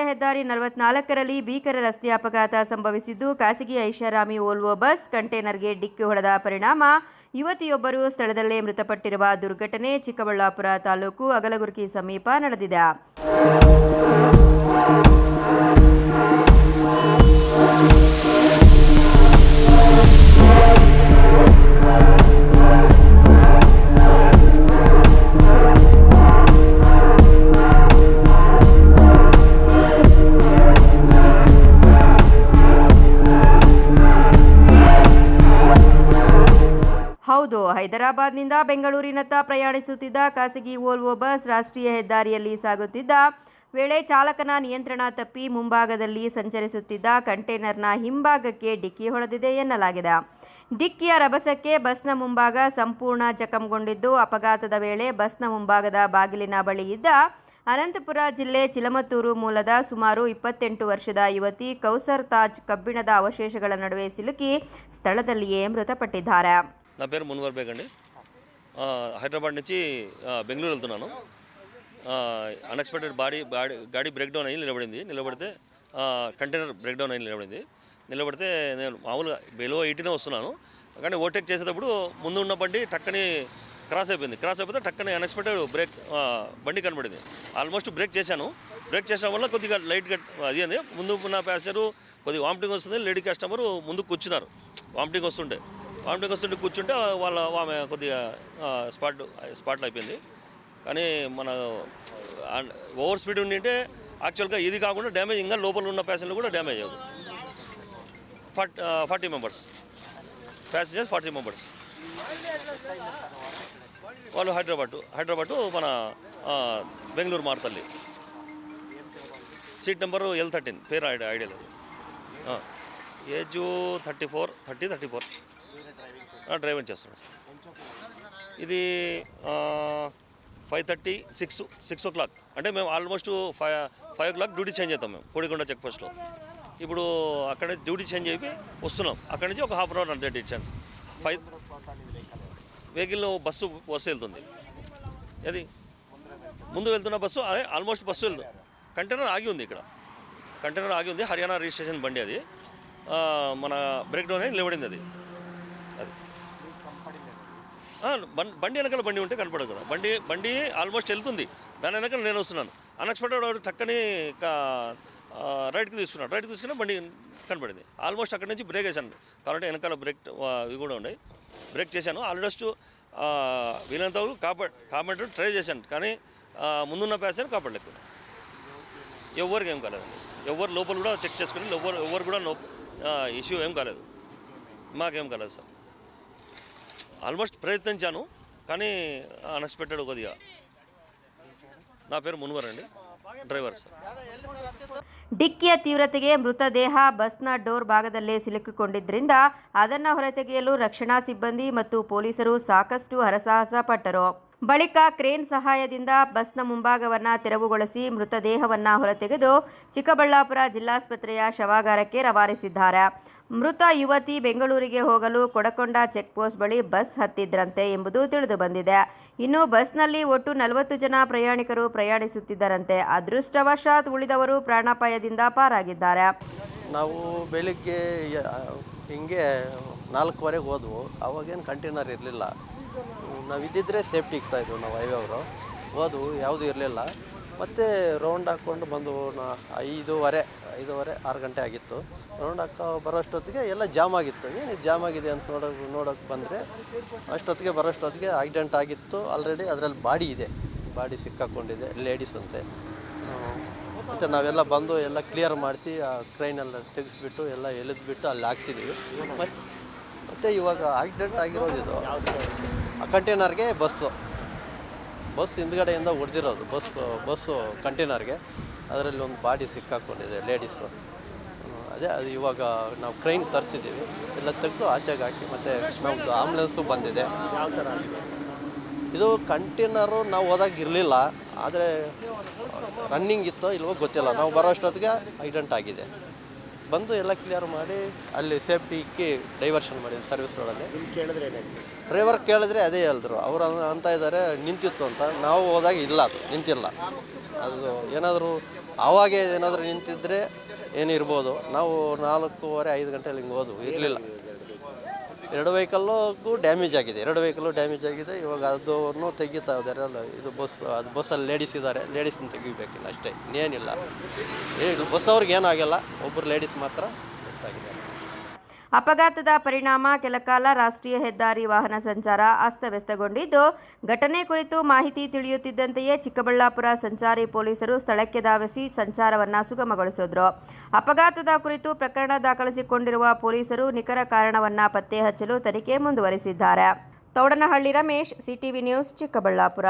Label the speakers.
Speaker 1: ಹೆದ್ದಾರಿ 44ರಲ್ಲಿ ಭೀಕರ ರಸ್ತೆ ಅಪಘಾತ ಸಂಭವಿಸಿದ್ದು, ಖಾಸಗಿ ಐಷಾರಾಮಿ ವೋಲ್ವೋ ಬಸ್ ಕಂಟೇನರ್ಗೆ ಡಿಕ್ಕಿ ಹೊಡೆದ ಪರಿಣಾಮ ಯುವತಿಯೊಬ್ಬರು ಸ್ಥಳದಲ್ಲೇ ಮೃತಪಟ್ಟಿರುವ ದುರ್ಘಟನೆ ಚಿಕ್ಕಬಳ್ಳಾಪುರ ತಾಲೂಕು ಅಗಲಗುರ್ಕಿ ಸಮೀಪ ನಡೆದಿದೆ. ಹೌದು, ಹೈದರಾಬಾದ್ನಿಂದ ಬೆಂಗಳೂರಿನತ್ತ ಪ್ರಯಾಣಿಸುತ್ತಿದ್ದ ಖಾಸಗಿ ವೋಲ್ವೋ ಬಸ್ ರಾಷ್ಟ್ರೀಯ ಹೆದ್ದಾರಿಯಲ್ಲಿ ಸಾಗುತ್ತಿದ್ದ ವೇಳೆ ಚಾಲಕನ ನಿಯಂತ್ರಣ ತಪ್ಪಿ ಮುಂಭಾಗದಲ್ಲಿ ಸಂಚರಿಸುತ್ತಿದ್ದ ಕಂಟೇನರ್ನ ಹಿಂಭಾಗಕ್ಕೆ ಡಿಕ್ಕಿ ಹೊಡೆದಿದೆ ಎನ್ನಲಾಗಿದೆ. ಡಿಕ್ಕಿಯ ರಭಸಕ್ಕೆ ಬಸ್ನ ಮುಂಭಾಗ ಸಂಪೂರ್ಣ ಜಖಂಗೊಂಡಿದ್ದು, ಅಪಘಾತದ ವೇಳೆ ಬಸ್ನ ಮುಂಭಾಗದ ಬಾಗಿಲಿನ ಬಳಿ ಇದ್ದ ಅನಂತಪುರ ಜಿಲ್ಲೆ ಚಿಲಮತ್ತೂರು ಮೂಲದ ಸುಮಾರು 28 ವರ್ಷದ ಯುವತಿ ಕೌಸರ್ ತಾಜ್ ಕಬ್ಬಿಣದ ಅವಶೇಷಗಳ ನಡುವೆ ಸಿಲುಕಿ ಸ್ಥಳದಲ್ಲಿಯೇ ಮೃತಪಟ್ಟಿದ್ದಾರೆ.
Speaker 2: నా పేరు మున్వర్ బేగ్ అండి. హైదరాబాద్ నుంచి బెంగళూరు వెళ్తున్నాను. అన్ఎక్స్పెక్టెడ్ గాడి బ్రేక్ డౌన్ అయ్యి నిలబడితే కంటైనర్ బ్రేక్ డౌన్ అయ్యి నిలబడితే నేను మామూలుగా బిలో 80 వస్తున్నాను. కానీ ఓవర్టేక్ చేసేటప్పుడు ముందు ఉన్న బండి టక్కని క్రాస్ అయిపోతే టక్కని అన్ఎక్స్పెక్టెడ్ బ్రేక్ బండి కనబడింది. ఆల్మోస్ట్ బ్రేక్ చేశాను. బ్రేక్ చేసిన వల్ల కొద్దిగా లైట్గా అది అంది. ముందు ఉన్న ప్యాసింజరు కొద్దిగా వామిటింగ్ వస్తుంది. లేడీ కస్టమరు ముందు కూర్చున్నారు. వామిటింగ్ వస్తుంటే కూర్చుంటే ఆమె కొద్దిగా స్పాట్లో అయిపోయింది. కానీ మన ఓవర్ స్పీడ్ ఉండింటే యాక్చువల్గా ఇది కాకుండా డ్యామేజ్ ఇంకా లోపల ఉన్న ప్యాసింజర్లు కూడా డ్యామేజ్ అవ్వదు. 40 మెంబర్స్ ప్యాసింజర్స్ 40 మెంబర్స్ వాళ్ళు హైదరాబాదు మన Bengaluru Marathahalli. Seat number L13 పేరు ఐడియా లేదు. ఏజ్ 34 డ్రైవింగ్ చేస్తున్నాను సార్. ఇది 5:30 6 o'clock అంటే మేము ఆల్మోస్ట్ 5 o'clock డ్యూటీ చేంజ్ అవుతాం మేము కోడికొండ చెక్ పోస్ట్లో. ఇప్పుడు అక్కడ నుంచి డ్యూటీ చేంజ్ అయిపోయి వస్తున్నాం. అక్కడి నుంచి ఒక హాఫ్ అన్ అవర్ అంతే డిస్టెన్స్. 5 వెహికల్ బస్సు వెళ్తుంది. అది ముందు వెళ్తున్న బస్సు అదే ఆల్మోస్ట్ బస్సు వెళ్తుంది. కంటైనర్ ఆగి ఉంది. హర్యానా రిజిస్ట్రేషన్ బండి అది. మన బ్రేక్ డౌన్ అయ్యి నిలబడింది. అది బండి వెనకాల బండి ఉంటే కనపడదు కదా. బండి ఆల్మోస్ట్ వెళ్తుంది. దాని వెనకాల నేను వస్తున్నాను. అన్ఎక్స్పెక్టెడ్ టక్కని రైట్కి తీసుకుని బండి కనపడింది. ఆల్మోస్ట్ అక్కడి నుంచి బ్రేక్ వేసాను. కాబట్టి వెనకాల బ్రేక్ ఇవి కూడా ఉన్నాయి. బ్రేక్ చేశాను. ఆల్మోస్ట్ వీలంత కాపాడు ట్రై చేశాను. కానీ ముందున్న ప్యాసింజర్ కాపాడలేకపోయాను. ఎవరికి ఏం కాలేదండి. ఎవరు లోపల కూడా చెక్ చేసుకుని ఎవరు కూడా ఇష్యూ ఏం కాలేదు. మాకేం కాలేదు సార్. ఆల్మోస్ట్ ప్రయత్నించాను కానీ అన్ఎక్స్పెక్టెడ్ కొద్దిగా. నా పేరు మున్వర్ అండి, ಡ್ರೈವರ್ ಸರ್.
Speaker 1: ಡಿಕ್ಕಿಯ ತೀವ್ರತೆಗೆ ಮೃತದೇಹ ಬಸ್ನ ಡೋರ್ ಭಾಗದಲ್ಲೇ ಸಿಲುಕಿಕೊಂಡಿದ್ದರಿಂದ ಅದನ್ನು ಹೊರತೆಗೆಯಲು ರಕ್ಷಣಾ ಸಿಬ್ಬಂದಿ ಮತ್ತು ಪೊಲೀಸರು ಸಾಕಷ್ಟು ಹರಸಾಹಸ ಪಟ್ಟರು. ಬಳಿಕ ಕ್ರೇನ್ ಸಹಾಯದಿಂದ ಬಸ್ನ ಮುಂಭಾಗವನ್ನು ತೆರವುಗೊಳಿಸಿ ಮೃತದೇಹವನ್ನು ಹೊರತೆಗೆದು ಚಿಕ್ಕಬಳ್ಳಾಪುರ ಜಿಲ್ಲಾಸ್ಪತ್ರೆಯ ಶವಾಗಾರಕ್ಕೆ ರವಾನಿಸಿದ್ದಾರೆ. ಮೃತ ಯುವತಿ ಬೆಂಗಳೂರಿಗೆ ಹೋಗಲು ಕೊಡಕೊಂಡ ಚೆಕ್ ಪೋಸ್ಟ್ ಬಳಿ ಬಸ್ ಹತ್ತಿದ್ರಂತೆ ಎಂಬುದು ತಿಳಿದು ಬಂದಿದೆ. ಇನ್ನು ಬಸ್ನಲ್ಲಿ ಒಟ್ಟು 40 ಜನ ಪ್ರಯಾಣಿಕರು ಪ್ರಯಾಣಿಸುತ್ತಿದ್ದರಂತೆ. ಅದೃಷ್ಟವಶಾತ್ ಉಳಿದವರು ಪ್ರಾಣಾಪಾಯದಿಂದ ಪಾರಾಗಿದ್ದಾರೆ.
Speaker 3: ನಾವು ಬೆಳಿಗ್ಗೆ ಹಿಂಗೆ 4:15 ಹೋದ್ವು. ಅವಾಗೇನು ಕಂಟೈನರ್ ಇರಲಿಲ್ಲ. ನಾವು ಇದ್ದಿದ್ರೆ ಸೇಫ್ಟಿ ಇಕ್ತಾಯಿದ್ವು. ನಾವು ಹೈವೇ ಅವರು ಹೋದ್ವು, ಯಾವುದೂ ಇರಲಿಲ್ಲ. ಮತ್ತು ರೌಂಡ್ ಹಾಕ್ಕೊಂಡು ಬಂದು 5:30 6 ಗಂಟೆ ಆಗಿತ್ತು. ರೌಂಡ್ ಬರೋಷ್ಟೊತ್ತಿಗೆ ಎಲ್ಲ ಜಾಮ್ ಆಗಿತ್ತು. ಏನಿದು ಜಾಮ್ ಆಗಿದೆ ಅಂತ ನೋಡೋಕ್ಕೆ ಬಂದರೆ ಬರೋಷ್ಟೊತ್ತಿಗೆ ಆಕ್ಸಿಡೆಂಟ್ ಆಗಿತ್ತು. ಆಲ್ರೆಡಿ ಅದರಲ್ಲಿ ಬಾಡಿ ಸಿಕ್ಕಾಕೊಂಡಿದೆ, ಲೇಡೀಸ್ ಅಂತೆ. ಮತ್ತು ನಾವೆಲ್ಲ ಬಂದು ಎಲ್ಲ ಕ್ಲಿಯರ್ ಮಾಡಿಸಿ ಆ ಕ್ರೈನೆಲ್ಲ ತೆಗೆಸ್ಬಿಟ್ಟು ಎಲ್ಲ ಎಳೆದ್ಬಿಟ್ಟು ಅಲ್ಲಿ ಹಾಕ್ಸಿದ್ದೀವಿ. ಮತ್ತು ಇವಾಗ ಆಕ್ಸಿಡೆಂಟ್ ಆಗಿರೋದಿದು ಆ ಕಂಟೈನರ್ಗೆ ಬಸ್ ಹಿಂದ್ಗಡೆಯಿಂದ ಹೊಡೆದಿರೋದು. ಬಸ್ಸು ಕಂಟೈನರ್ಗೆ ಅದರಲ್ಲಿ ಒಂದು ಬಾಡಿ ಸಿಕ್ಕಾಕೊಂಡಿದೆ, ಲೇಡೀಸು. ಅದು ಇವಾಗ ನಾವು ಕ್ರೈನ್ ತರಿಸಿದ್ದೀವಿ. ಎಲ್ಲ ತೆಗೆದು ಆಚೆಗೆ ಹಾಕಿ ಮತ್ತು ನಮ್ಮದು ಆಂಬುಲೆನ್ಸು ಬಂದಿದೆ. ಇದು ಕಂಟೈನರು ನಾವು ಹೋದಾಗ ಇರಲಿಲ್ಲ, ಆದರೆ ರನ್ನಿಂಗ್ ಇತ್ತೋ ಇಲ್ವೋ ಗೊತ್ತಿಲ್ಲ. ನಾವು ಬರೋ ಅಷ್ಟೊತ್ತಿಗೆ ಆಕ್ಸಿಡೆಂಟ್ ಆಗಿದೆ. ಬಂದು ಎಲ್ಲ ಕ್ಲಿಯರ್ ಮಾಡಿ ಅಲ್ಲಿ ಸೇಫ್ಟಿ ಇಕ್ಕಿ ಡೈವರ್ಷನ್ ಮಾಡಿದ್ವಿ ಸರ್ವಿಸ್ ರೋಡಲ್ಲಿ. ಡ್ರೈವರ್ ಕೇಳಿದ್ರೆ ಅದೇ ಹೇಳಿದ್ರು. ಅವರು ಅಂತ ಇದ್ದಾರೆ ನಿಂತಿತ್ತು ಅಂತ. ನಾವು ಹೋದಾಗ ಇಲ್ಲ, ಅದು ನಿಂತಿಲ್ಲ. ಅದು ಏನಾದರೂ ಆವಾಗ ಏನಾದರೂ ನಿಂತಿದ್ದರೆ ಏನಿರ್ಬೋದು. ನಾವು 4:30-5 ಗಂಟೆಯಲ್ಲಿ ಹಿಂಗೆ ಹೋದ್ವು, ಇರಲಿಲ್ಲ. 2 ವೆಹಿಕಲ್ಗೂ ಡ್ಯಾಮೇಜ್ ಆಗಿದೆ, 2 ವೆಹಿಕಲ್ಲು ಡ್ಯಾಮೇಜ್ ಆಗಿದೆ. ಇವಾಗ ಅದನ್ನು ತೆಗಿತಾ ಇದ್ದಾರೆ. ಅಲ್ಲ, ಇದು ಬಸ್ಸಲ್ಲಿ ಲೇಡೀಸ್ ಇದ್ದಾರೆ, ಲೇಡೀಸನ್ನ ತೆಗಿಬೇಕಿಲ್ಲ ಅಷ್ಟೇ, ಇನ್ನೇನಿಲ್ಲ. ಬಸ್ ಅವ್ರಿಗೆ ಏನಾಗಿಲ್ಲ, ಒಬ್ಬರು ಲೇಡೀಸ್ ಮಾತ್ರ ಗೊತ್ತಾಗಿದೆ.
Speaker 1: ಅಪಘಾತದ ಪರಿಣಾಮ ಕೆಲಕಾಲ ರಾಷ್ಟ್ರೀಯ ಹೆದ್ದಾರಿ ವಾಹನ ಸಂಚಾರ ಅಸ್ತವ್ಯಸ್ತಗೊಂಡಿದ್ದು, ಘಟನೆ ಕುರಿತು ಮಾಹಿತಿ ತಿಳಿಯುತ್ತಿದ್ದಂತೆಯೇ ಚಿಕ್ಕಬಳ್ಳಾಪುರ ಸಂಚಾರಿ ಪೊಲೀಸರು ಸ್ಥಳಕ್ಕೆ ಧಾವಿಸಿ ಸಂಚಾರವನ್ನು ಸುಗಮಗೊಳಿಸಿದ್ರು. ಅಪಘಾತದ ಕುರಿತು ಪ್ರಕರಣ ದಾಖಲಿಸಿಕೊಂಡಿರುವ ಪೊಲೀಸರು ನಿಖರ ಕಾರಣವನ್ನು ಪತ್ತೆ ಹಚ್ಚಲು ತನಿಖೆ ಮುಂದುವರಿಸಿದ್ದಾರೆ. Thoudanahalli Ramesh, CTV news, Chikkaballapur.